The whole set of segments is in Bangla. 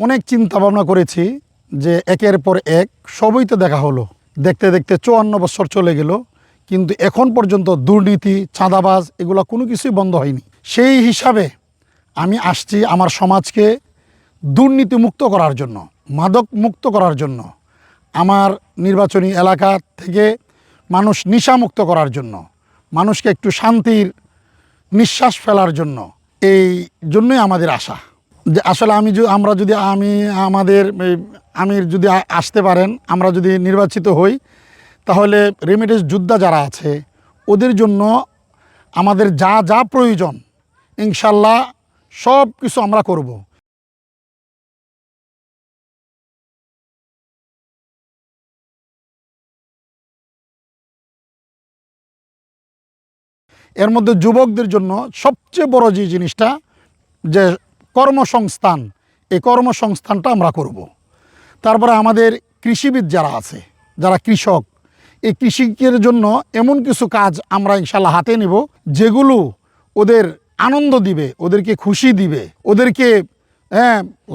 অনেক চিন্তা ভাবনা করেছি যে একের পর এক সবই তো দেখা হলো, দেখতে দেখতে 54 বছর চলে গেল, কিন্তু এখন পর্যন্ত দুর্নীতি, চাঁদাবাজ এগুলো কোনো কিছুই বন্ধ হয়নি। সেই হিসাবে আমি আসছি আমার সমাজকে দুর্নীতি মুক্ত করার জন্য, মাদক মুক্ত করার জন্য, আমার নির্বাচনী এলাকা থেকে মানুষ নেশামুক্ত করার জন্য, মানুষকে একটু শান্তির নিঃশ্বাস ফেলার জন্য। এই জন্যই আমাদের আশা যে আসলে আমরা যদি আমির যদি আসতে পারেন, আমরা যদি নির্বাচিত হই, তাহলে রেমিটেন্স যোদ্ধা যারা আছে ওদের জন্য আমাদের যা যা প্রয়োজন ইনশাল্লাহ সব কিছু আমরা করব। এর মধ্যে যুবকদের জন্য সবচেয়ে বড় যে জিনিসটা, যে কর্মসংস্থান, এই কর্মসংস্থানটা আমরা করব। তারপরে আমাদের কৃষিবিদ যারা আছে, যারা কৃষক, এই কৃষিকের জন্য এমন কিছু কাজ আমরা ইনশাল্লাহ হাতে নেব যেগুলো ওদের আনন্দ দিবে, ওদেরকে খুশি দিবে, ওদেরকে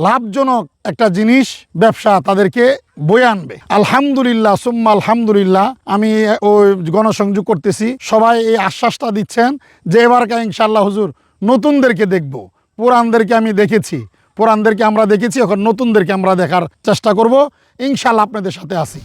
লাভজনক একটা জিনিস ব্যবসা তাদেরকে বয়ে আনবে। আলহামদুলিল্লাহ সুম্মা আলহামদুলিল্লাহ, আমি ওই গণসংযোগ করতেছি, সবাই এই আশ্বাসটা দিচ্ছেন যে এবারকার ইনশাল্লাহ হুজুর নতুনদেরকে দেখব। পুরানদেরকে আমি দেখেছি, পুরানদেরকে আমরা দেখেছি, এখন নতুনদেরকে আমরা দেখার চেষ্টা করব। ইনশাল্লাহ আপনাদের সাথে আছি।